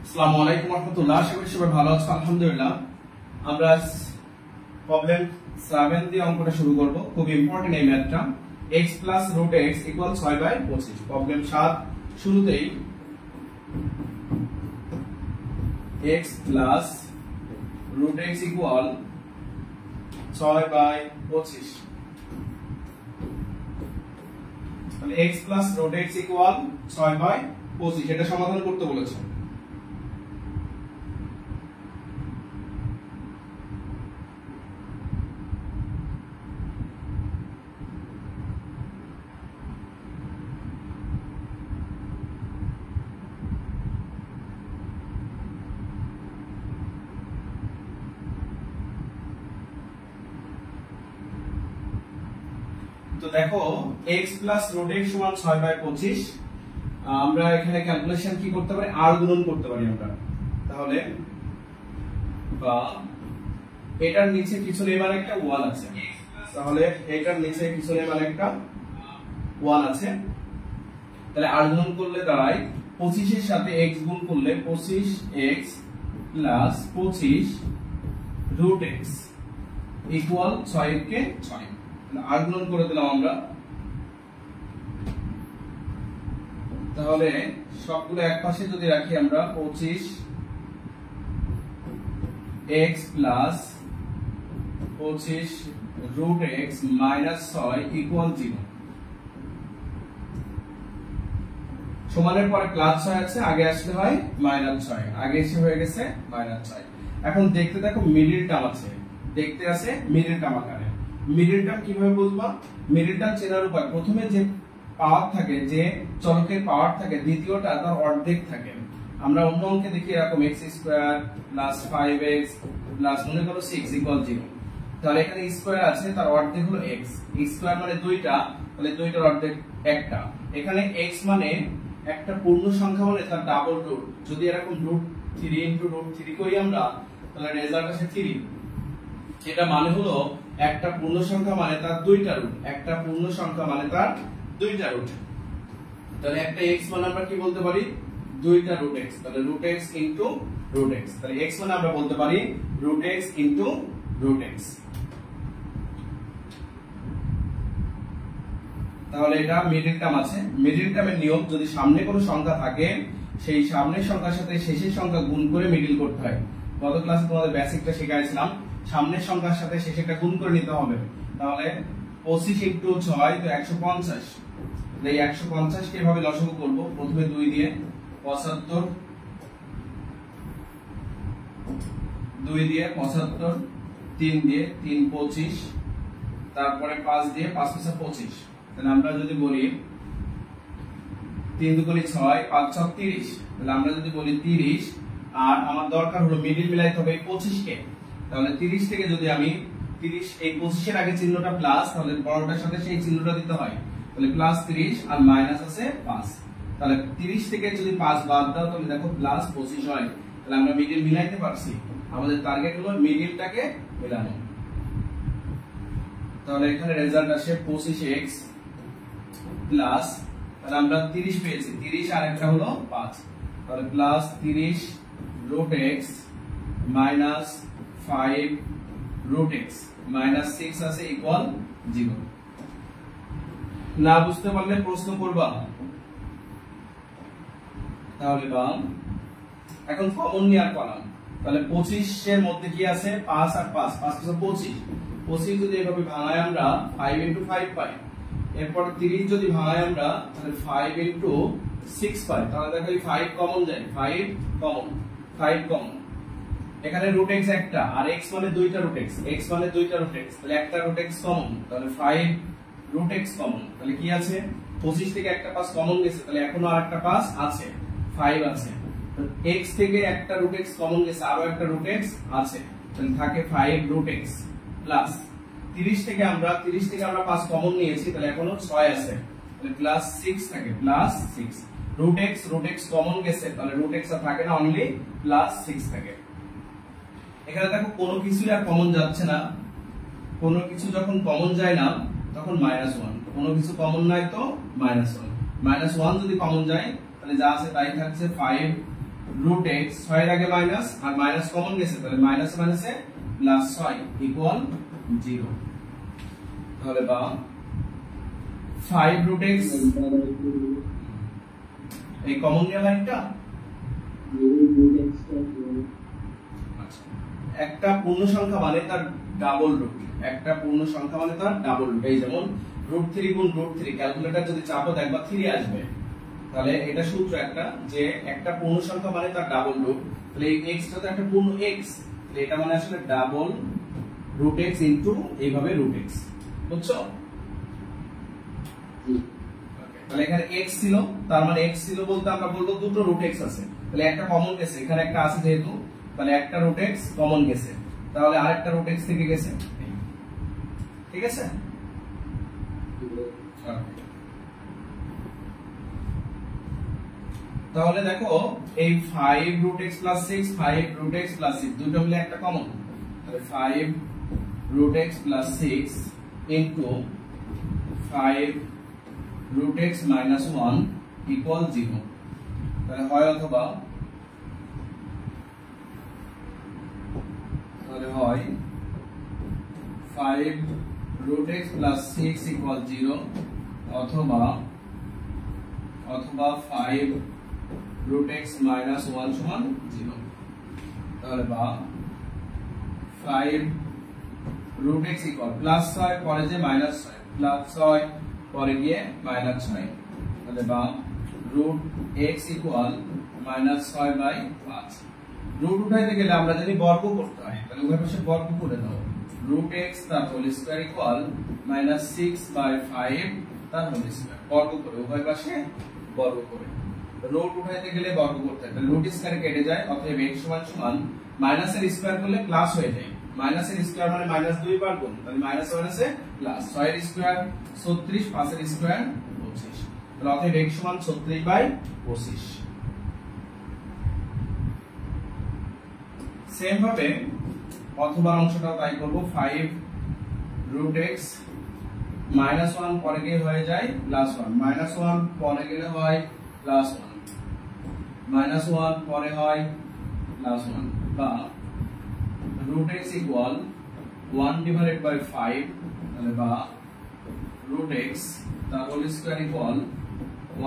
আসসালামু আলাইকুম ওয়া রাহমাতুল্লাহ। আশা করি সবাই ভালো আছো। আলহামদুলিল্লাহ। আমরা প্রবলেম 7 দিয়ে অঙ্কটা শুরু করব। খুব ইম্পর্টেন্ট এই ম্যাথটা। x √x = 6/25। প্রবলেম 7 শুরুতেই x √x = 6/25। তাহলে x √x = 6/25 এটা সমাধান করতে বলেছে। তো দেখো x √x = 6/25। আমরা এখানে ক্যালকুলেশন কি করতে পারি, r গুণন করতে পারি আমরা। তাহলে বা এটার নিচে পিছনে এবার একটা 1 আছে, তাহলে এটার নিচে পিছনে এবার একটা 1 আছে। তাহলে r গুণন করলে দাঁড়ায় 25 এর সাথে x গুণ করলে 25x + 25 √x = 6 কে 6। আর গুণন করে দিলাম আমরা। তাহলে সবগুলো এক পাশে যদি রাখি আমরা 25x + 25 √x - 6 = 0। সমানের পরে +6 আছে, আগে আসলে হয় -6, আগে এসে হয়ে গেছে -6। এখন দেখতে দেখো মিডল টার্ম আছে, দেখতে আছে মিডল টার্ম আকারে। মিডল টার্ম কিভাবে বুঝবা? মিডল টার্ম চেনার উপায়, প্রথমে যে পাওয়ার থাকে, যে চলকের পাওয়ার থাকে, দ্বিতীয়টা তার অর্ধেক থাকে। আমরা অন্য অঙ্কে দেখি এরকম x² + 5x + মনে করো 6 = 0। তাহলে এখানে স্কয়ার আছে, তার অর্ধেক হলো x। স্কয়ার মানে দুইটা, তাহলে দুইটার অর্ধেক একটা। এখানে x মানে একটা পূর্ণ সংখ্যা, মানে তার ডাবল রুট। যদি এরকম √3 × √3 করি আমরা, তাহলে রেজাল্ট আসে 3। এটা মানে হলো একটা পূর্ণ সংখ্যা মানে তার দুইটা রুট, একটা পূর্ণ সংখ্যা মানে তার দুইটা রুট। তাহলে একটা x মানে আমরা কি বলতে পারি, দুইটা √x। তাহলে √x * √x, তাহলে x মানে আমরা বলতে পারি √x * √x। তাহলে এটা মিডল টার্ম আছে। মিডল টার্মের নিয়ম, যদি সামনে কোনো সংখ্যা থাকে, সেই সামনের সংখ্যার সাথে শেষের সংখ্যা গুণ করে মিডল করতে হয়। গত ক্লাসে তোমাদের বেসিকটা শেখাইছিলাম, সামনের সংখ্যার সাথে শেষেরটা গুণ করে নিতে হবে। তাহলে 25 × 6 তো 150। এই 150 কে এভাবে লসাগু করব। প্রথমে 2 দিয়ে 75, 2 দিয়ে 75, 3 দিয়ে 3 25, তারপরে 5 দিয়ে 5 × 25। তাহলে আমরা যদি বলি 3 × 2 = 6, 5 × 6 = 30। তাহলে আমরা যদি বলি 30, আর আমার দরকার হলো মিডল মিলাইতে হবে 25 কে। তাহলে 30 থেকে যদি আমি 30, এই 25 এর আগে চিহ্নটা প্লাস, তাহলে বড়টার সাথে সেই চিহ্নটা দিতে হয়। তাহলে +30 আর মাইনাস আছে 5। তাহলে 30 থেকে যদি 5 বাদ দাও, তাহলে দেখো +25 হয়। তাহলে আমরা মিডল মিলাইতে পারছি। আমাদের টার্গেট হলো মিডলটাকে মেলানো। তাহলে এখানে রেজাল্ট আসে 25x প্লাস, তাহলে আমরা 30 পেয়েছি, 30 আর একটা হলো 5। তাহলে +30 √x - 5 √x - 6 আছে = 0। না বুঝতে পারলে প্রশ্ন করবা। তাহলে বাম এখন কমন নেওয়ার পালা। তাহলে 25 এর মধ্যে কি আছে, 5 আর 5, 5 × 25। 25 যদি এভাবে ভাঙাই আমরা 5 × 5 পাই। এরপর 30 যদি ভাঙাই আমরা, তাহলে 5 × 6 পাই। তাহলে দেখো এই 5 কমন যায়, 5 কমন। এখানে √x একটা, আর x মানে দুইটা √x, x মানে দুইটা √x, তাহলে একটা √x কমন। তাহলে 5 √x কমন। তাহলে কি আছে, 25 থেকে একটা 5 কমন গেছে, তাহলে এখনো আরেকটা 5 আছে, 5 আছে। x থেকে একটা √x কমন গেছে, আরো একটা √x আছে, তাহলে থাকে 5 √x প্লাস 30 থেকে আমরা 5 কমন নিয়েছি, তাহলে এখনো 6 আছে, তাহলে +6 থাকে, +6 √x কমন গেছে, তাহলে √x আর থাকে না, অনলি +6 থাকে। এখানে দেখো কোনো কিছুই আর কমন যাচ্ছে না। কোনো কিছু যখন কমন যায় না, তখন -1। কোনো কিছু কমন নাই তো -1। -1 যদি কমন যায়, তাহলে যা আছে তাই থাকছে 5 রুট এক্স 6 এর আগে মাইনাস আর মাইনাস কমন গেছে তাহলে মাইনাস মাইনাসে প্লাস 6 ইকুয়াল 0 তাহলে বা 5 রুট এক্স এই কমন নিয়ে লাইনটা আচ্ছা একটা পূর্ণ সংখ্যা মানে তার ডাবল রুট একটা পূর্ণ সংখ্যা মানে তার ডাবল রুট এই যেমন √3 গুণ √3 ক্যালকুলেটর যদি চাপো দেখবা 3 আসবে তাহলে এটা সূত্র একটা যে একটা পূর্ণ সংখ্যা মানে তার ডাবল রুট তাহলে এই x টা তো একটা পূর্ণ x তাহলে এটা মানে আসলে ডাবল রুট x ইনটু এইভাবে রুট x বুঝছো তাহলে এখানে x ছিল তার মানে x ছিল বলতে আমরা বলবো দুটো রুট x আছে তাহলে একটা কমন গেছে এখানে একটা আছে যেহেতু তাহলে একটা রুট x কমন গেছে তাহলে আরেকটা রুট x থেকে গেছে ঠিক আছে তাহলে দেখো এই 5 root x plus 6 5 root x plus 6 দুটো মিলে একটা কমন তাহলে 5 root x plus 6 into 5 root x minus 1 equal 0 তাহলে হয় অথবা তাহলে হয় 5 রুট x প্লাস 6 ইকুয়াল 0 অথবা 5 root x minus 1 সমান 0 তাহলে বা 5 root x equal প্লাস 6 পরে যে মাইনাস 6 প্লাস 6 পরে গিয়ে মাইনাস 6 তাহলে বা root x equal minus 6 by 5 root উঠাইতে গেলে আমরা যদি বর্গ করতে হয় তাহলে উভয় পাশে বর্গ করে দাও root x তার whole square equal minus 6 by 5 তার হোল স্কয়ার বর্গ করে উভয় পাশে বর্গ করে রুট উঠাইতে গেলে বর্গ করতে হয় তাহলে রুট স্কয়ার কেটে যায় অতএব x সমান মাইনাসের স্কয়ার করলে প্লাস হয়ে যায় মাইনাসের স্কয়ার মানে মাইনাস 2 বার গুণ তাহলে মাইনাস মাইনাসে প্লাস 6 এর স্কয়ার 36 5 এর স্কয়ার 25 তাহলে অতএব x সমান 36 বাই 25 সেম ভাবে অথবা অংশটাও তাই করব 5 রুট x মাইনাস 1 পরে গিয়ে হয়ে যায় প্লাস 1 মাইনাস 1 পরে গেলে হয় প্লাস 1 মাইনাস 1 পরে হয় প্লাস 1 বা root x equal 1 divided by 5 তাহলে বা root x তার whole square equal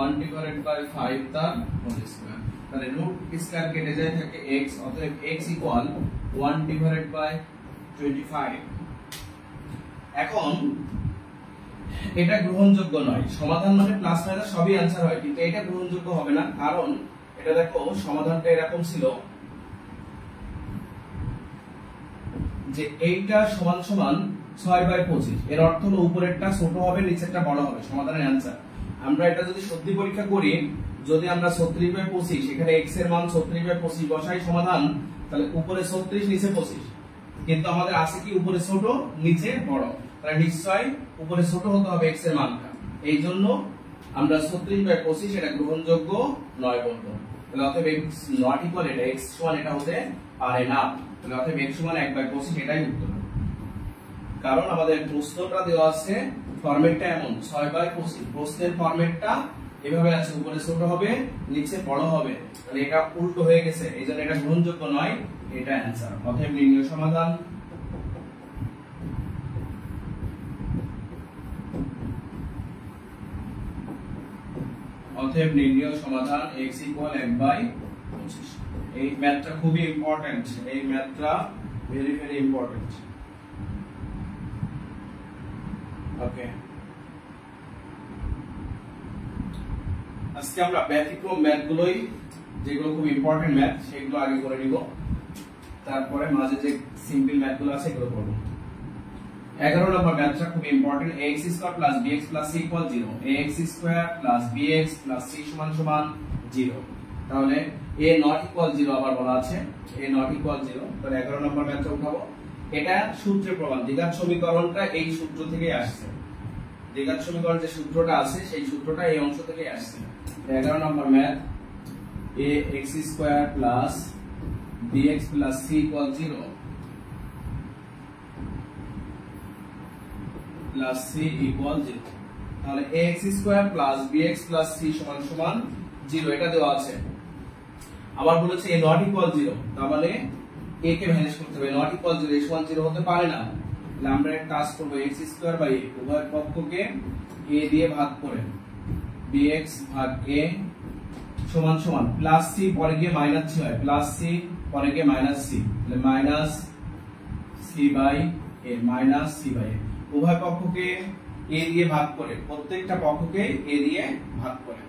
1 divided by 5 তার হোল স্কয়ার তাহলে root স্কয়ার কেটে যায় থাকে x অতএব x equal 1 divided by 25 এখন এটা গ্রহণযোগ্য নয় সমাধান মানে প্লাস মাইনাস সবই आंसर হয় কিন্তু এটা গ্রহণযোগ্য হবে না কারণ এটা দেখো সমাধানটা এরকম ছিল যে এইটা সমান সমান 6/25 এর অর্থ হলো উপরেরটা ছোট হবে নিচেরটা বড় হবে সমাধানের आंसर আমরা এটা যদি সত্যি পরীক্ষা করি যদি আমরা 36/25 এখানে x এর মান 36/25 বসাই সমাধান তাহলে উপরে 36 নিচে 25 কিন্তু আমাদের আছে কি উপরে ছোট নিচে বড় তাহলে নিশ্চয়ই উপরে ছোট হতে হবে x এর মানটা এইজন্য আমরা 36/25 এটা গ্রহণযোগ্য নয় বলবো তাহলে অতএব x নট ইকুয়াল এটা x সমান এটা হতে পারে না তাহলে অতএব x সমান 1/25 এটাই উত্তর কারণ আমাদের প্রশ্নটা দেওয়া আছে ফরম্যাটটা এমন 6/25 প্রশ্নের ফরম্যাটটা এভাবে আছে উপরে ছোট হবে নিচে বড় হবে তাহলে এটা উল্টো হয়ে গেছে এইজন্য এটা গ্রহণযোগ্য নয় এটা आंसर অতএব নির্ণয় সমাধান অতএব নির্ণয় সমাধান x equal 1/25 এই ম্যাথটা খুবই ইম্পর্টেন্ট এই ম্যাথটা ভেরি ভেরি ইম্পর্টেন্ট ওকে আজকে আমরা ব্যতিক্রম ম্যাথগুলোই যেগুলো খুব ইম্পর্টেন্ট ম্যাথ সেগুলো আগে করে নিব তারপরে মাঝে যে সিম্পল ম্যাথগুলো আছে এগুলো করব 11 নম্বর ম্যাথটা খুব important ax² + bx + c = 0 ax² + bx + c = 0 তাহলে a not equal 0 আবার বলা আছে a not equal 0 তাহলে 11 নম্বর ম্যাথটা উঠাবো এটা সূত্রের প্রমাণ দ্বিঘাত সমীকরণটা এই সূত্র থেকে আসছে দ্বিঘাত সমীকরণ যে সূত্রটা আছে সেই সূত্রটা এই অংশ থেকে আসছে 11 নম্বর math ax² + bx + c = 0 plus c equal 0 তাহলে ax² + bx + c = 0 এটা দেওয়া আছে আবার বলেছে a নট ইকুয়াল 0, তার মানে a কে ভ্যানিশ করতে হবে। নট ইকুয়াল 0 a সমান 0 হতে পারে না, তাহলে আমরা একটা কাজ করব x² a উভয় পক্ষকে a দিয়ে ভাগ করে bx ভাগ a সমান সমান প্লাস c পরে গিয়ে মাইনাস c হয়, প্লাস c পরে গিয়ে মাইনাস c, তাহলে minus c by a, minus c by a উভয় পক্ষকে a দিয়ে ভাগ করে, প্রত্যেকটা পক্ষকে a দিয়ে ভাগ করে।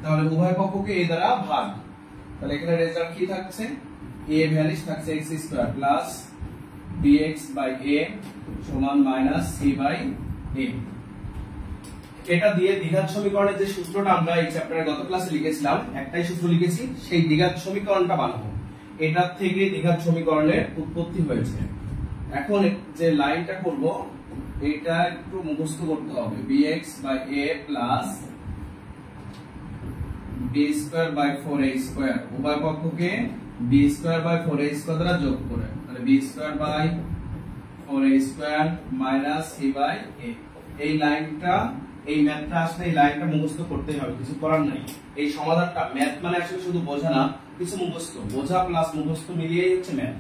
তাহলে উভয় পক্ষকে a দ্বারা ভাগ, তাহলে এখানে রেজাল্ট কি থাকছে, a ভ্যানিশ থাকছে x² plus bx by a সমান মাইনাস c বাই a। এটা দিয়ে দ্বিঘাত সমীকরণের যে সূত্রটা আমরা এই চ্যাপ্টারে গত ক্লাসে লিখেছিলাম, একটাই সূত্র লিখেছি, সেই দ্বিঘাত সমীকরণটা বানাবো। এটার থেকে দ্বিঘাত সমীকরণের উৎপত্তি হয়েছে। এখন যে লাইনটা করব এটা একটু মুখস্থ করতে হবে, bx by a plus b² by 4a² উভয় পক্ষকে b² বাই 4a² দ্বারা যোগ করে, তাহলে b² by 4a² minus c by a। এই লাইনটা, এই ম্যাথটা আসলে এই লাইনটা মুখস্থ করতে হবে, কিছু করার নাই। এই সমাধানটা, ম্যাথ মানে আসলে শুধু বোঝা না, কিছু মুখস্থ, বোঝা প্লাস মুখস্থ মিলিয়েই হচ্ছে ম্যাথ।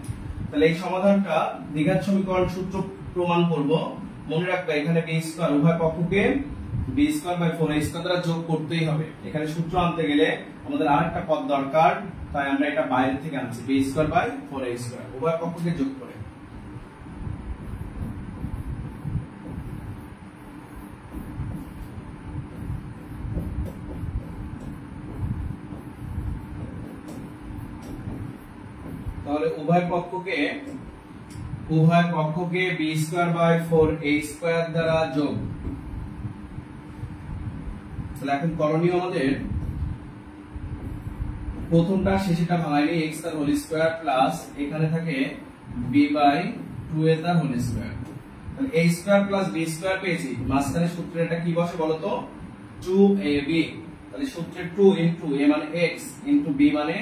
তাহলে এই সমাধানটা দ্বিঘাত সমীকরণ সূত্র প্রমাণ করব। মনে রাখবে এখানে b² উভয় পক্ষকে b² বাই 4a² দ্বারা যোগ করতেই হবে। এখানে সূত্র আনতে গেলে আমাদের আরেকটা পদ দরকার, তাই আমরা এটা বাইরে থেকে আনছি, b² বাই 4a² উভয় পক্ষকে যোগ করে। তাহলে উভয় পক্ষকে b² বাই 4a² দ্বারা যোগ। তাহলে এখন করণীয় আমাদের প্রথমটা শেষেরটা ভাঙাইলে x তার হোল স্কয়ার প্লাস এখানে থাকে b বাই 2a তার হোল স্কয়ার, তাহলে a square plus b square পেয়েছি। মাঝখানে সূত্রে এটা কি বসে বলতো, 2ab, তাহলে সূত্রে 2 ইনটু a মানে x ইনটু b মানে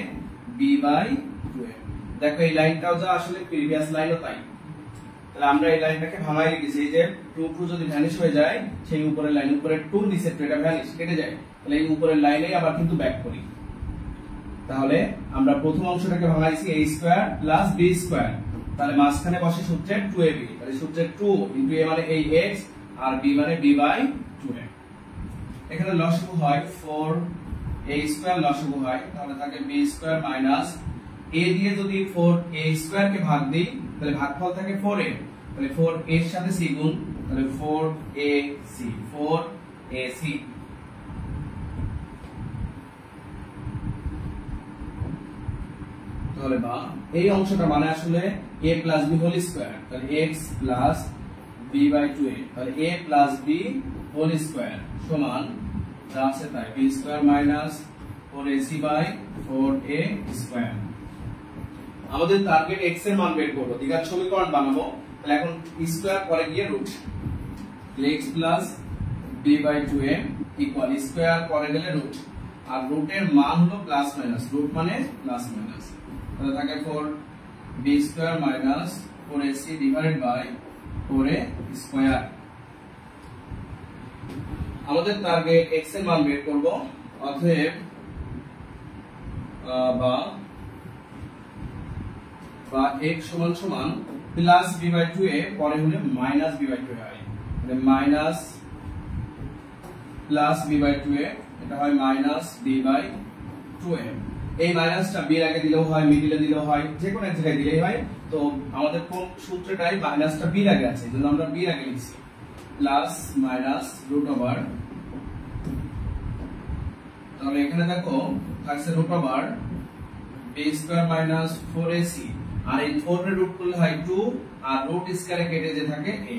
b বাই 2a। দেখো এই লাইনটাও যা আসলে প্রিভিয়াস লাইনও তাই, তাহলে আমরা এই লাইনটাকে ভাঙাই লিখেছি। এই যে 2 যদি ভ্যানিশ হয়ে যায়, সেই উপরের লাইন, উপরে 2 নিচে 2, এটা ভ্যানিশ কেটে যায়, তাহলে এই উপরের লাইনেই আবার কিন্তু ব্যাক করি। তাহলে আমরা প্রথম অংশটাকে ভাঙাইছি a square plus b square, তাহলে মাঝখানে বসে সূত্রে 2ab, তাহলে সূত্রে 2 ইনটু a মানে এই x আর b মানে b বাই 2a। এখানে লসাগু হয় 4a স্কয়ার লসাগু হয়, তাহলে থাকে b স্কয়ার মাইনাস a দিয়ে যদি 4a স্কয়ার কে ভাগ দেই, তাহলে ভাগফল থাকে 4a, তাহলে 4a এর সাথে c গুণ, তাহলে 4ac। তাহলে বা এই অংশটা মানে আসলে a plus b whole square, তাহলে x plus b by 2a, তাহলে a plus b whole square সমান যা আছে তাই b square minus 4ac by 4a square. আমাদের টার্গেট x এর মান বের করব, দ্বিঘাত সমীকরণ বানাবো। তাহলে এখন স্কয়ার পরে গিয়ে root, x plus b by 2a equal square পরে গেলে রুট, আর রুটের মান হলো প্লাস মাইনাস, রুট মানে প্লাস মাইনাস, তাহলে থাকে 4b square minus 4ac divided by 4a square. আমাদের টার্গেট x এর মান বের করব, অতএব বা x সমান সমান প্লাস b বাই 2a পরে হলে মাইনাস b বাই 2a হয়, তাহলে minus plus b by 2a, এটা হয় মাইনাস b বাই 2a। এই মাইনাসটা b এর আগে দিলেও হয়, মিডলে দিলেও হয়, যে কোনো এক জায়গায় দিলেই হয়। তো আমাদের কোন সূত্রটাই মাইনাসটা b এর আগে আছে, এজন্য আমরা b এর আগে লিখছি, প্লাস মাইনাস রুট ওভার, তাহলে এখানে দেখো থাকছে root over b square minus 4ac, আর এই 4 এর রুট করলে হয় 2, আর রুট স্কয়ারে কেটে যে থাকে a,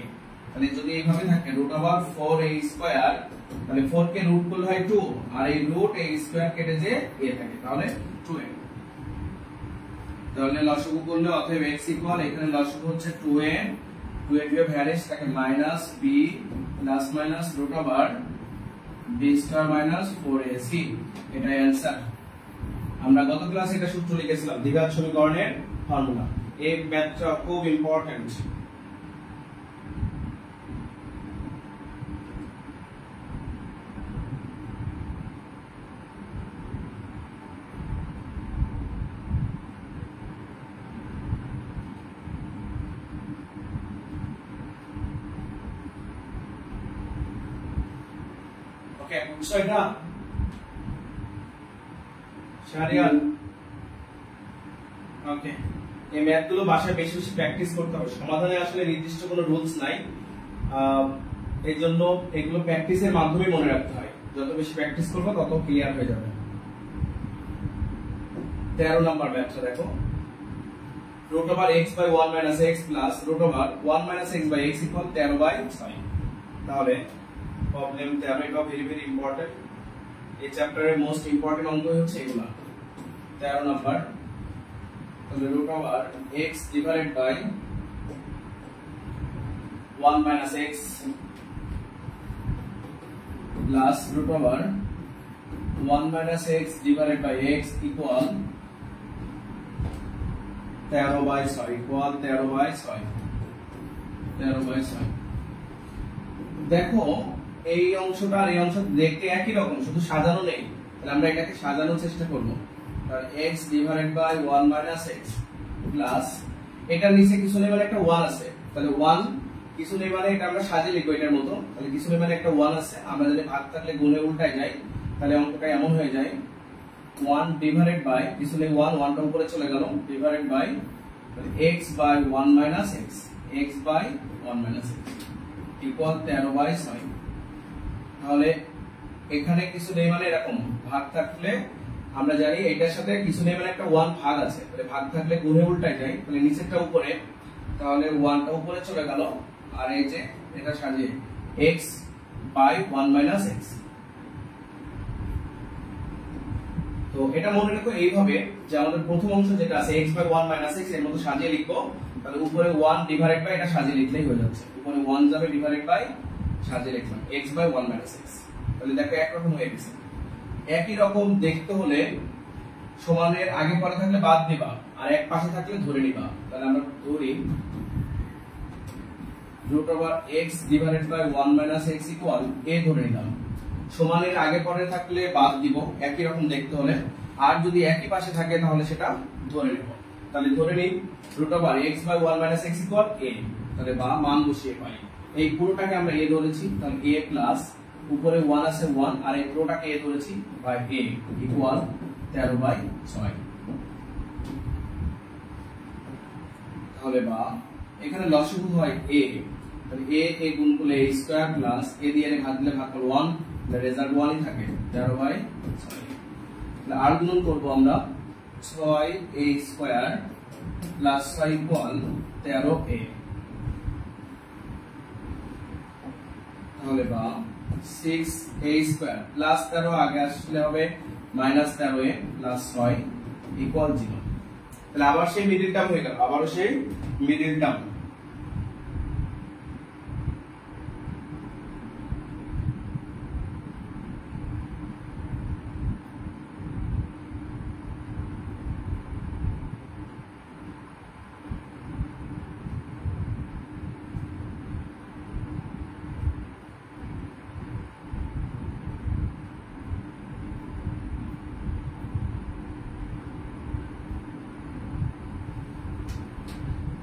তাহলে যদি এইভাবে থাকে রুট ওভার 4a স্কয়ার, তাহলে 4 কে রুট করলে হয় 2, আর এই রুট a স্কয়ার কেটে যে a থাকে, তাহলে 2a। তাহলে লসাগু করলে অতএব x ইকুয়াল, এখানে লসাগু হচ্ছে 2a, 2a দিয়ে ভ্যানিশ থাকে minus b plus minus root over b square minus 4ac, এটা অ্যানসার। আমরা গত ক্লাসে এটা সূত্র লিখেছিলাম দ্বিঘাত সমীকরণের ফর্মুলা। এই ম্যাথটা খুব ইম্পর্টেন্ট। ওকে, বিষয়টা শাহরিয়ার। ওকে, এই ম্যাথগুলো বাসায় বেশি বেশি প্র্যাকটিস করতে হবে। সমাধানে আসলে নির্দিষ্ট কোনো রুলস নাই, এই জন্য এগুলো প্র্যাকটিসের মাধ্যমে মনে রাখতে হয়। যত বেশি প্র্যাকটিস করবে তত ক্লিয়ার হয়ে যাবে। 13 নম্বর ম্যাথটা দেখো, √(x/1 - x) √(1 - x/x) = 13/6। তাহলে প্রবলেম 13 এটা ভেরি ভেরি ইম্পর্টেন্ট। এই চ্যাপ্টারের মোস্ট ইম্পর্টেন্ট অঙ্ক হচ্ছে এগুলা। 13 নাম্বার, তাহলে √(x / 1 - x) plus √(1 - x) / x equal 13/6 দেখো এই অংশটা আর এই অংশ দেখতে একই রকম, শুধু সাজানো নেই। তাহলে আমরা এটাকে সাজানোর চেষ্টা করব। x / 1 - x প্লাস এটার নিচে কিছু নেই মানে একটা 1 আছে, তাহলে 1 কিছু নেই মানে এটা আমরা সাজিয়ে লিখব এটার মতো। তাহলে কিছু নেই মানে একটা 1 আছে, আমরা যদি ভাগ থাকলে গুণে উল্টায় যাই তাহলে অঙ্কটা এমন হয়ে যায় 1 ডিভাইডেড বাই কিছু নেই 1, 1টা উপরে চলে গেল, divided by x / 1 - x, x / 1 - x equal 13/6। তাহলে এখানে কিছু নেই মানে এরকম ভাগ থাকলে আমরা জানি এটার সাথে কিছু নেই মানে একটা 1 ভাগ আছে, তাহলে ভাগ থাকলে গুণে উল্টায় যায়, তাহলে নিচেরটা উপরে, তাহলে 1টা উপরে চলে গেল, আর এই যে এটা সাজিয়ে x / 1 - x। তো এটা মনে রাখো এইভাবে যে আমাদের প্রথম অংশ যেটা আছে x / 1 - x এর মতো সাজিয়ে লিখবো। তাহলে উপরে 1 ডিভাইডেড বাই এটা সাজিয়ে লিখলেই হয়ে যাচ্ছে, উপরে 1 যাবে ডিভাইডেড বাই সাজিয়ে লিখলাম x / 1 - x। তাহলে দেখো একরকম হয়ে গেছে। একই রকম দেখতে হলে সমানের আগে পরে থাকলে বাদ দিবা, আর এক পাশে থাকলে ধরে নিবা। তাহলে আমরা ধরি √(x / 1 - x) ইকুয়াল a ধরে নিলাম। সমানের আগে পরে থাকলে বাদ দিব একই রকম দেখতে হলে, আর যদি একই পাশে থাকে তাহলে সেটা ধরে নেব। তাহলে ধরে নিই √(x / 1 - x) ইকুয়াল a, তাহলে বা মান বসিয়ে পাই। এই পুরোটাকে আমরা a ধরেছি, তাহলে a প্লাস উপরে 1 আছে 1, আর এই পুরোটাকে a ধরেছি বাই a ইকুয়াল 13/6। তাহলে বা এখানে লসাগু হয় a, তাহলে a গুণ করলে a স্কয়ার প্লাস a দিয়ে ভাগ দিলে ভাগ করলে 1, তাহলে রেজাল্ট 1 ই থাকে 13/6। তাহলে আর গুণ করব আমরা 6a square plus 6 equal 13a। তাহলে বা 6a স্কয়ার প্লাস 13 আগে আসলে হবে -13a প্লাস 6 ইকুয়াল 0। তাহলে আবার সেই মিডল টার্ম হয়ে গেল, আবারও সেই মিডল টার্ম।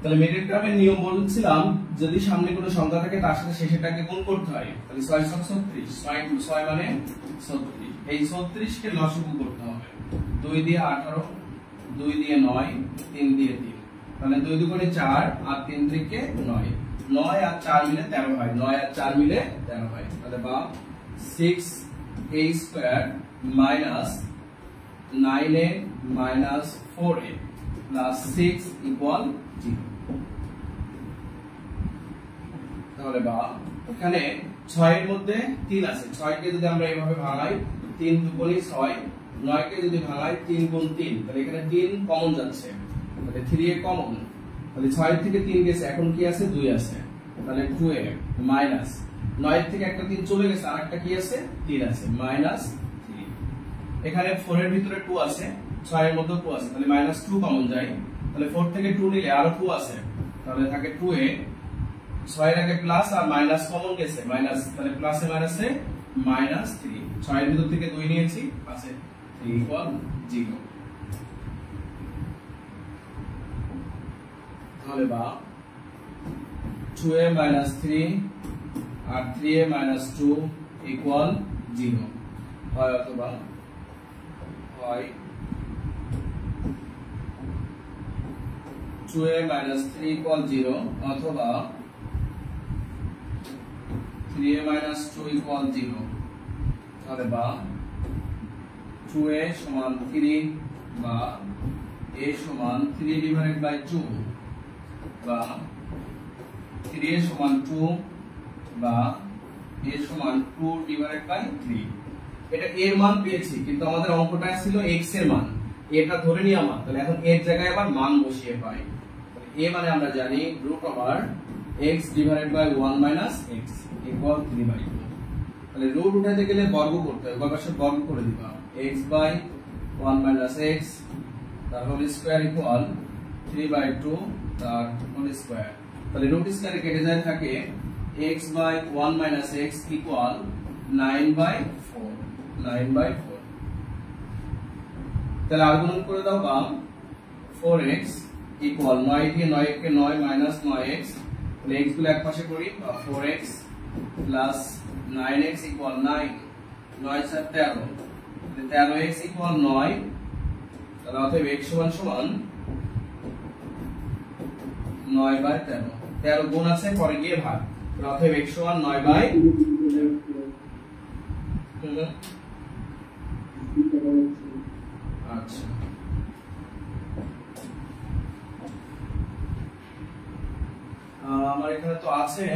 তাহলে মিডল টার্মের নিয়ম বলছিলাম, যদি সামনে কোনো সংখ্যা থাকে তার সাথে শেষেরটাকে গুণ করতে হয়। তাহলে 6 × 36, 6 মানে 36, এই 36 কে লসাগু করতে হবে। 2 দিয়ে 18, 2 দিয়ে 9, 3 দিয়ে 3, তাহলে 2 2 করে 4 আর 3 থেকে 9, 9 আর 4 মিলে 13 হয়, 9 আর 4 মিলে 13 হয়। তাহলে বা 6a square minus 9a minus 4a plus 6 equal 0। তাহলে বা এখানে 6 এর মধ্যে 3 আছে, 6 কে যদি আমরা এইভাবে ভাঙাই 3 2 গুণ 6, 9 কে যদি ভাঙাই 3 গুণ 3, তাহলে এখানে 3 কমন যাচ্ছে, তাহলে 3a কমন, তাহলে 6 এর থেকে 3 গেছে, এখন কি আছে 2 আছে, তাহলে 2a মাইনাস 9 এর থেকে একটা 3 চলে গেছে, আরেকটা কি আছে 3 আছে, মাইনাস 3। এখানে 4 এর ভিতরে 2 আছে, 6 এর মধ্যে 2 আছে, তাহলে -2 কমন যায়, তাহলে 4 থেকে 2 নিলে আরো 2 আছে, তাহলে থাকে 2a, 6 এর আগে প্লাস আর মাইনাস কমন গেছে মাইনাস, তাহলে প্লাসে মাইনাসে -3, 6 এর ভিতর থেকে 2 নিয়েছি আছে 3 = 0। তাহলে বা 2a - 3 আর 3a - 2 = 0 হয়, অথবা হয় 2a - 3 = 0 অথবা 3a - 2 = 0। তাহলে বা 2a = 3 বা a = 3/2 বা 3a = 2 বা a = 2/3। এটা এর মান পেয়েছি, কিন্তু আমাদের অঙ্কটা ছিল x এর মান, এটা ধরে নিয়ে আমার, তাহলে এখন এর জায়গায় আবার মান বসিয়ে পাই। তাহলে a মানে আমরা জানি x / 1 - x = 3/2। তাহলে রুট উঠাতে গেলে বর্গ করতে হবে, পাশে বর্গ করে দিবা, x/1 - x তার হোল স্কয়ার = 3/2 তার হোল স্কয়ার। তাহলে রুট স্কয়ারে কেটে যায়, থাকে x/1 - x = 9/4, 9/4। তাহলে আর গুণন করে দাও বা 4x = 9 দিয়ে 9 কে 9 - 9x, তাহলে x গুলো একপাশে করি, বা 4x + 9x = 9, 9 × 4 = 13, তাহলে 13x = 9, তাহলে অতএব x = 9/13, 13 গুণ আছে পরে গিয়ে ভাগ, তাহলে অতএব x = 9/, আচ্ছা আমার এখানে তো আছে,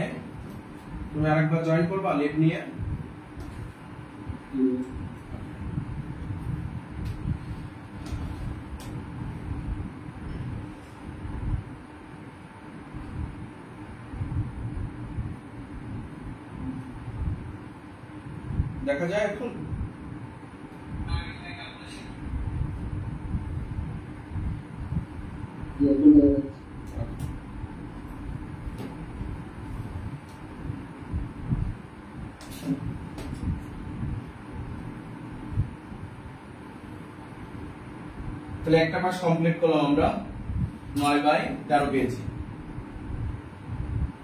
তুমি আরেকবার জয়েন করবা লেট নিয়ে। দেখা যায় এখন তাহলে একটা পাশ কমপ্লিট করলাম আমরা, 9/13 পেয়েছি।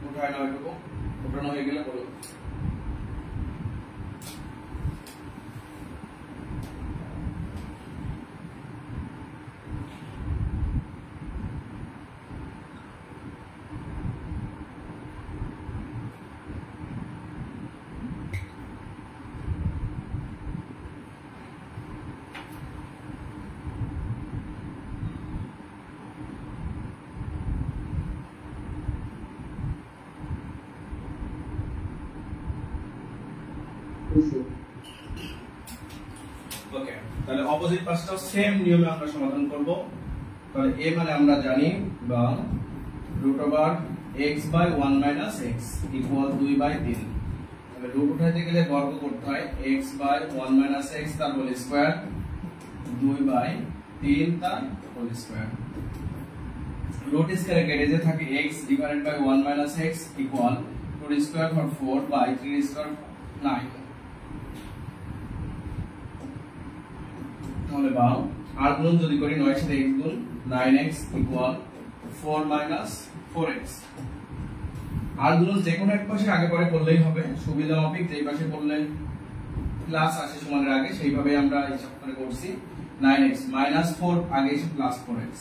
উঠায় 9 টুকু উঠানো হয়ে গেলে বলো। ওকে, তাহলে অপোজিট পাশটাও সেম নিয়মে আমরা সমাধান করব। তাহলে a মানে আমরা জানি বা √x/1 - x = 2/3। তাহলে রুট উঠাইতে গেলে বর্গ করতে হয়, x/1 - x তার হোল স্কয়ার 2/3 তার হোল স্কয়ার। রুট স্কয়ারে কেটে যে থাকে x / 1 - x = 2² 4 by 3² 9। তাহলে বা আর গুণ যদি করি 9 সাথে x গুণ 9x = 4 - 4x। আর গুণ যে কোনো এক পাশে আগে পরে করলেই হবে, সুবিধা মাফিক যেই পাশে করলে প্লাস আসে সমানের আগে সেইভাবে আমরা হিসাব করে করছি। 9x -4 আগে এসে +4x,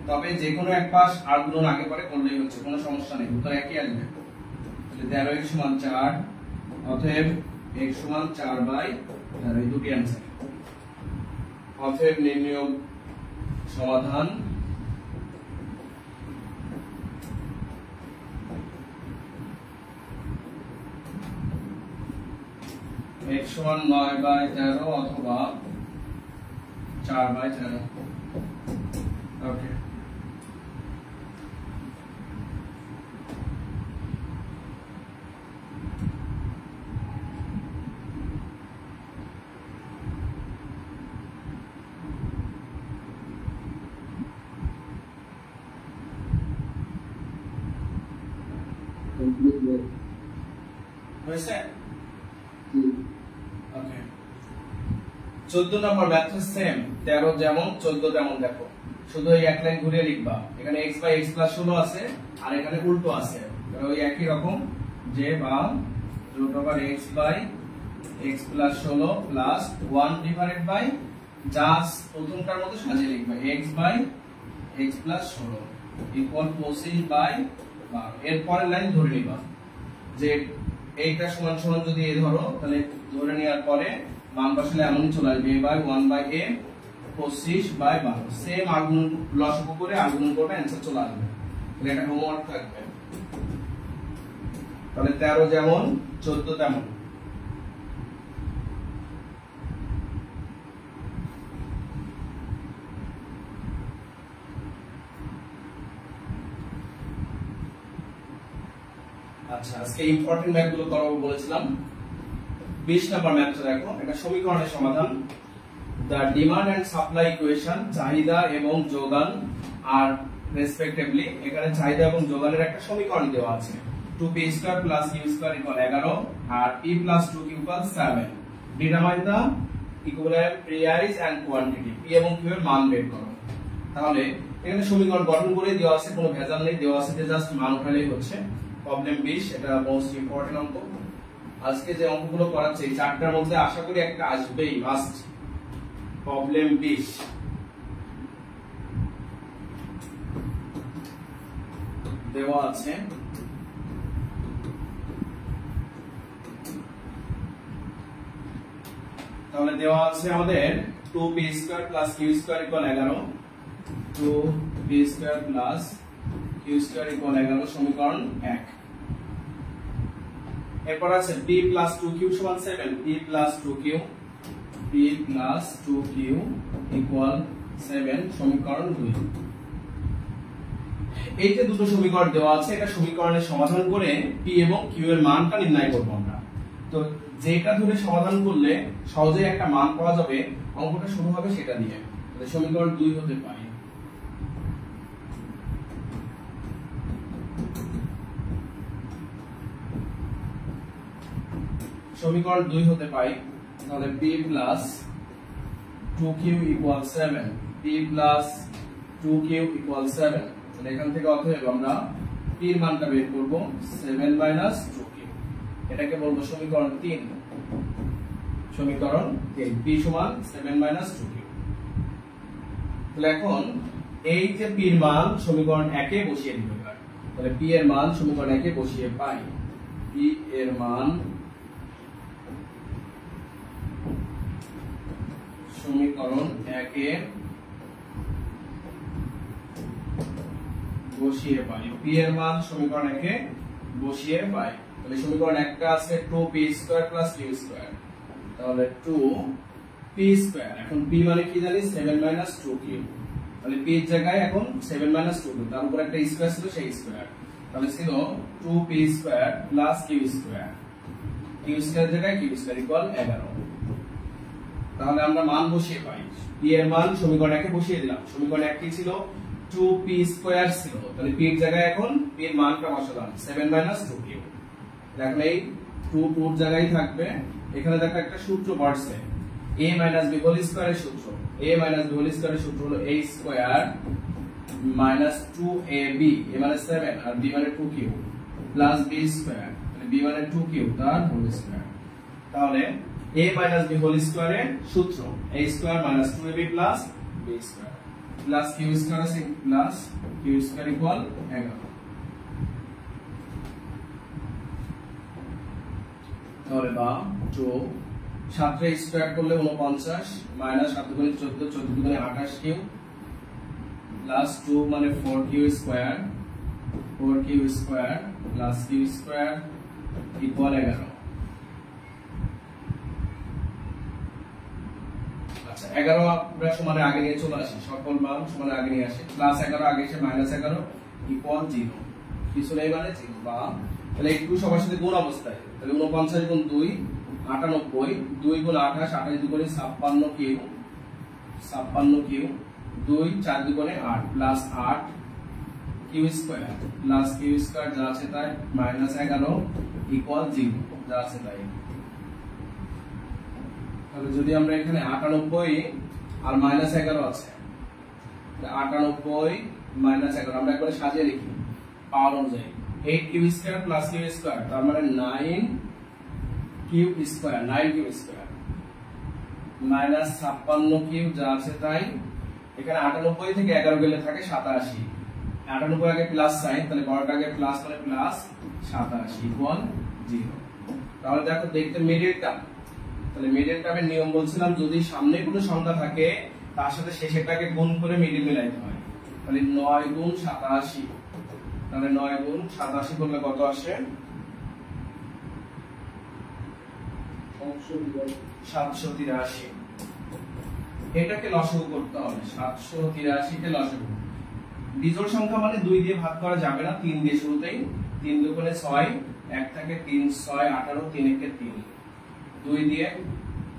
তবে যে কোনো এক পাশ আর গুণ আগে পরে করলেই হচ্ছে, কোনো সমস্যা নেই, উত্তর একই আসবে। তাহলে 13x = 4, অতএব x = 4/13, এই দুটি आंसर। অতএব নির্ণয় সমাধান x = 9/13 অথবা 4/13। ওকে, হয়েছে? ওকে, 14 নম্বর ম্যাথটা সেম, 13 যেমন 14 তেমন। দেখো শুধু এই এক লাইন ঘুরিয়ে লিখবা, এখানে x বাই x প্লাস 16 আছে আর এখানে উল্টো আছে, ওই একই রকম, যে বা root over x by x plus 16 plus 1 divided by just প্রথমটার মতো সাজিয়ে লিখবা x by x plus 16 equal 25 by 12। এর পরের লাইন ধরে নিবা যে এইটা সমান সমান যদি এ ধরো, তাহলে ধরে নেওয়ার পরে মান বসালে এমনই চলে আসবে a by 1 by a 25 by 12। Same আগুন লসাগু করে আগুন করবে, অ্যানসার চলে আসবে। তাহলে এটা হোমওয়ার্ক থাকবে। তাহলে 13 যেমন 14 তেমন। আচ্ছা, আজকে ইম্পর্টেন্ট ম্যাথ গুলো করাবো বলেছিলাম। 20 নম্বর ম্যাথটা দেখো, এটা সমীকরণের সমাধান। The demand and supply equation, চাহিদা এবং যোগান আর রেসপেক্টিভলি, এখানে চাহিদা এবং যোগানের একটা সমীকরণ দেওয়া আছে। 2p square plus q square equal 11 আর p plus 2q equal 7। Determine the equivalent price and quantity, p এবং q এর মান বের করো। তাহলে এখানে সমীকরণ গঠন করে দেওয়া আছে, কোনো ভেজাল নেই, দেওয়া আছে যে জাস্ট মান উঠালেই হচ্ছে। প্রবলেম 20, এটা মোস্ট ইম্পর্টেন্ট অঙ্ক। আজকে যে অঙ্কগুলো করাচ্ছে এই চারটার মধ্যে আশা করি একটা আসবেই, মাস্ট। প্রবলেম 20 দেওয়া আছে। তাহলে দেওয়া আছে আমাদের 2p square plus q square equal 11, 2p square plus q square equal 11 সমীকরণ 1। এরপর আছে p প্লাস 2q সমান 7, p প্লাস 2q ইকুয়াল 7 সমীকরণ 2। এই যে দুটো সমীকরণ দেওয়া আছে, এটা সমীকরণের সমাধান করে p এবং q এর মানটা নির্ণয় করব আমরা। তো যেটা ধরে সমাধান করলে সহজেই একটা মান পাওয়া যাবে, অঙ্কটা শুরু হবে সেটা দিয়ে। তাহলে সমীকরণ 2 হতে পারে সমীকরণ 2 হতে পারে। তাহলে p plus 2q equal 7, p plus 2q equal 7। তাহলে এখান থেকে অতএব আমরা p এর মানটা বের করব 7 মাইনাস 2q। এটাকে বলবো সমীকরণ 3। সমীকরণ 3, p সমান 7 মাইনাস 2q। তাহলে এখন এই যে p এর মান সমীকরণ 1 এ বসিয়ে দিতে হবে। তাহলে p এর মান সমীকরণ 1 এ বসিয়ে পাই, p এর মান সমীকরণ 1 এ বসিয়ে পাই, p এর মান সমীকরণ 1 এ বসিয়ে পাই। তাহলে সমীকরণ একটা আছে 2p square plus q square, তাহলে 2p স্কয়ার। এখন p মানে কি জানি, 7 মাইনাস 2q। তাহলে p এর জায়গায় এখন 7 মাইনাস 2q, তার উপর একটা স্কয়ার ছিল, সেই স্কয়ার। তাহলে ছিল 2p square plus q square, q square জায়গায় q স্কয়ার ইকুয়াল 11। তাহলে আমরা মান বসিয়ে পাই, p এর মান সমীকরণ 1 এ বসিয়ে দিলাম। সমীকরণ 1 কি ছিল, 2p স্কয়ার ছিল, তাহলে p এর জায়গায় এখন p এর মানটা বসালাম 7 মাইনাস 2q। দেখো এই 2 2 জায়গায় থাকবে। এখানে দেখো একটা সূত্র পড়ছে, a মাইনাস b হোল স্কয়ারের সূত্র। a মাইনাস b হোল স্কয়ারের সূত্র হলো a square minus 2ab, a মানে 7 আর b মানে 2q প্লাস b স্কয়ার, মানে b মানে 2q তার হোল স্কয়ার। তাহলে a মাইনাস b হোল স্কয়ারের সূত্র a square minus 2ab plus b square plus q square আছে প্লাস q স্কয়ার ইকুয়াল 11। তাহলে বা 2 7 রে স্কয়ার করলে 49 মাইনাস 7 গুণে 14, 14 গুণে 28 কিউ প্লাস 2 মানে 4q square, 4q square plus q square equal 11। আচ্ছা 11 আমরা সমানে আগে নিয়ে চলে আসি, সকল মান সমানে আগে নিয়ে আসি। প্লাস 11 আগে এসে মাইনাস 11 ইকুয়াল 0, কিছু নেই মানে 0। বা তাহলে একটু সবার সাথে গুণ অবস্থায়, তাহলে 49 গুণ 2 98, 2 গুণ 28, 28 দুগুণে 56 কিউ, 56 কিউ, 2 4 দুগুণে 8 plus 8 q q square plus q square যা আছে তাই মাইনাস 11 ইকুয়াল 0 যা আছে তাই। তাহলে যদি আমরা এখানে 98 আর মাইনাস 11 আছে, 98 মাইনাস 11 আমরা একবারে সাজিয়ে লিখি পাওয়ার অনুযায়ী। 8 q square plus q square তার মানে 9 q square, 9 q square minus 56 q যা আছে তাই। এখানে 98 থেকে 11 গেলে থাকে 87, 98 আগে প্লাস সাইন, তাহলে বড়টা আগে প্লাস মানে প্লাস 87 ইকুয়াল 0। তাহলে দেখো দেখতে মিডল টার্ম, তাহলে মিডল টার্মের নিয়ম বলছিলাম যদি সামনে কোনো সংখ্যা থাকে তার সাথে শেষেরটাকে গুণ করে মিডল মিলাইতে হয়। তাহলে 9 গুণ 87, তাহলে 9 গুণ 87 করলে কত আসে 783। এটাকে লসাগু করতে হবে, 783 কে লসাগু। বিজোড় সংখ্যা মানে 2 দিয়ে ভাগ করা যাবে না, 3 দিয়ে শুরুতেই। 3 দুগুণে 6, 1 থাকে 3 6 18, 3 একে 3, 2 দিয়ে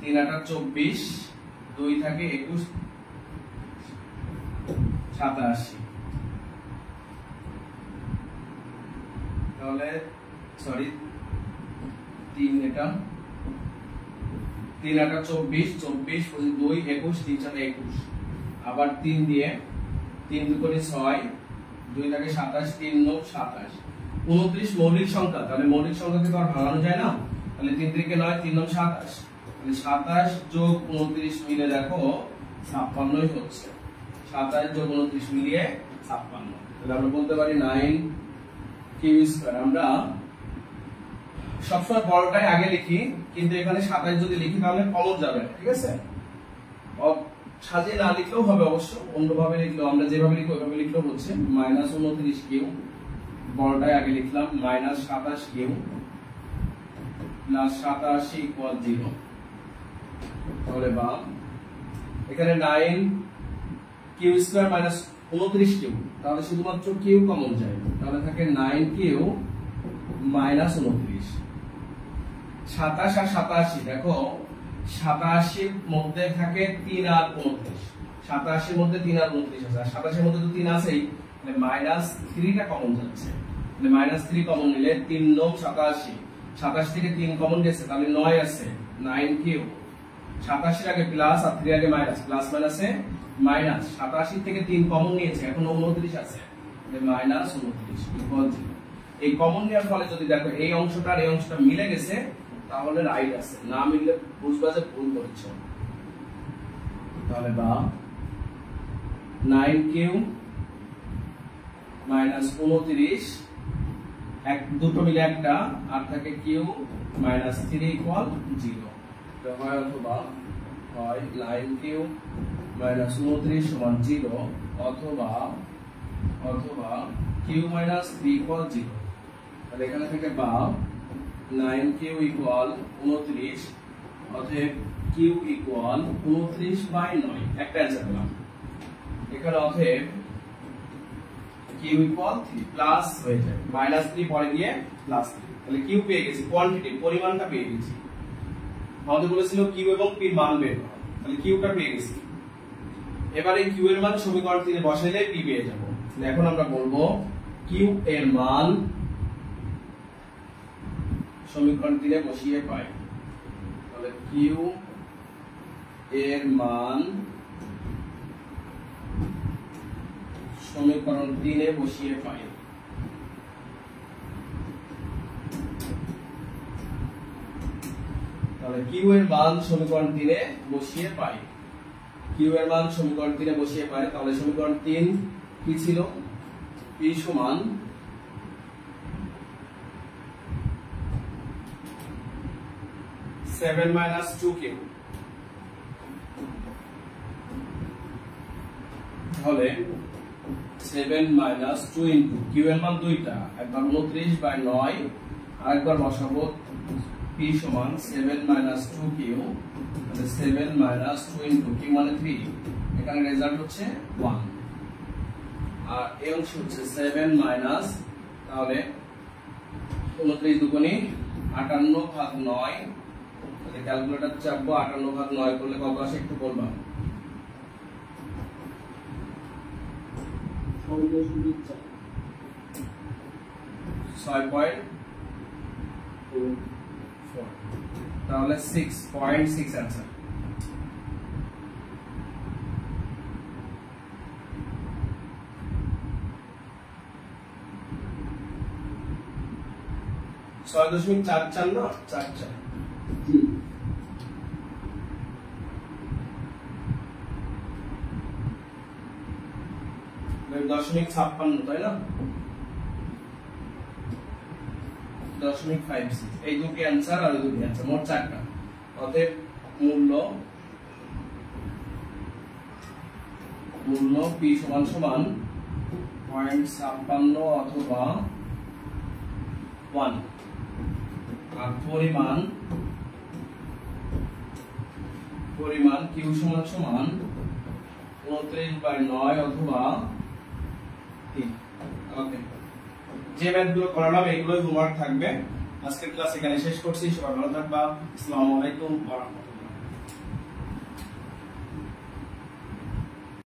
3 8 24, 2 থাকে 21 87। তাহলে সরি 3 এটা 3 8 24, 24 2 21, 3 4 21, আবার 3 দিয়ে 3 দুগুণে 6, 2 থাকে 27, 3 9 27, 29 মৌলিক সংখ্যা। তাহলে মৌলিক সংখ্যাকে তো আর ভাঙানো যায় না, তাহলে 3 থেকে 9 3 9 27, তাহলে 27 যোগ 29 মিলে দেখো 56ই হচ্ছে। 27 যোগ 29 মিলিয়ে 56। তাহলে আমরা বলতে পারি 9 কিউ স্কয়ার। আমরা সবসময় বড়টাই আগে লিখি, কিন্তু এখানে 27 যদি লিখি তাহলে কমন যাবে না, ঠিক আছে? সাজিয়ে না লিখলেও হবে অবশ্য, অন্যভাবে লিখলেও, আমরা যেভাবে লিখি ওইভাবে লিখলেও হচ্ছে। মাইনাস 29 কিউ বড়টাই আগে লিখলাম, মাইনাস 27 কিউ প্লাস 87 ইকুয়াল 0। তাহলে বা এখানে 9 কিউ স্কয়ার মাইনাস 29 কিউ, তাহলে শুধুমাত্র কিউ কমন যায়, তাহলে থাকে 9 কিউ মাইনাস 29। 27 আর 87 দেখো 87 এর মধ্যে থাকে 3 আর 29, 87 এর মধ্যে 3 আর 29 আছে, আর 27 এর মধ্যে তো 3 আছেই, তাহলে মাইনাস 3 টা কমন যাচ্ছে। তাহলে মাইনাস 3 কমন নিলে 3 9 87, 27 থেকে 3 কমন গেছে, তাহলে 9 আছে 9 কিউ। 87 এর আগে প্লাস আর 3 আগে মাইনাস, প্লাস মাইনাসে মাইনাস, 87 থেকে 3 কমন নিয়েছে, এখন 29 আছে, তাহলে মাইনাস 29 ইকুয়াল 0। এই কমন নেওয়ার ফলে যদি দেখো এই অংশটা আর এই অংশটা মিলে গেছে তাহলে রাইট আছে, না মিললে বুঝবা যে ভুল করছো। তাহলে বা 9 কিউ মাইনাস 29, এক দুটো মিলে একটা, আর থাকে কিউ মাইনাস 3 ইকুয়াল 0। তো হয় অথবা হয় 9 কিউ মাইনাস 29 সমান 0, অথবা কিউ মাইনাস 3 ইকুয়াল 0। তাহলে এখানে থেকে বা 9 কিউ ইকুয়াল 29, অতএব কিউ ইকুয়াল 29/9, একটা অ্যানসার পেলাম। এখানে অতএব কিউ ইকুয়াল 3 প্লাস হয়ে যায়, মাইনাস 3 পরে গিয়ে প্লাস 3, তাহলে কিউ পেয়ে গেছি, কোয়ান্টিটি পরিমাণটা পেয়ে গেছি। আমাদের বলেছিল কিউ এবং পি এর মান বের করো, তাহলে কিউটা পেয়ে গেছি। এবারে কিউ এর মান সমীকরণ 3 এ বসাইলে পি পেয়ে যাব। তাহলে এখন আমরা বলবো কিউ এর মান সমীকরণ 3 এ বসিয়ে পাই। তাহলে কিউ এর মান সমীকরণ 3 এ বসিয়ে পাই। তাহলে কিউ এর মান সমীকরণ 3 এ বসিয়ে পাই, কিউ এর মান সমীকরণ 3 এ বসিয়ে পাই। তাহলে সমীকরণ 3 কি ছিল? p সমান 7 minus 2q, তাহলে 7 minus 2 into q এর মান দুইটা, একবার 29/9 আর একবার বসাবো p সমান 7 minus 2q, তাহলে 7 minus 2 into q মানে 3, এখানে রেজাল্ট হচ্ছে 1, আর এই অংশ হচ্ছে 7 minus, তাহলে 29 দুগুণে 58/9, তাহলে ক্যালকুলেটর চাপবো, 58/9 করলে কত আসে একটু বলবা? 6.4 6.24 তাহলে 6.6 आंसर। ছয় দশমিক 4 না 4 দশমিক 56 তাই না 0.56 এই দুটি आंसर আর দুটি आंसर মোট 4টা। অতএব মূল্য p সমান সমান 0.56 অথবা 1 আর পরিমাণ q সমান সমান 29/9 অথবা 3। ওকে, যে ম্যাথগুলো করালাম এগুলোই হোমওয়ার্ক থাকবে। আজকের ক্লাস এখানে শেষ করছি। সবাই ভালো থাকবা। আসসালামু আলাইকুম ওয়া রাহমাতুল্লাহ।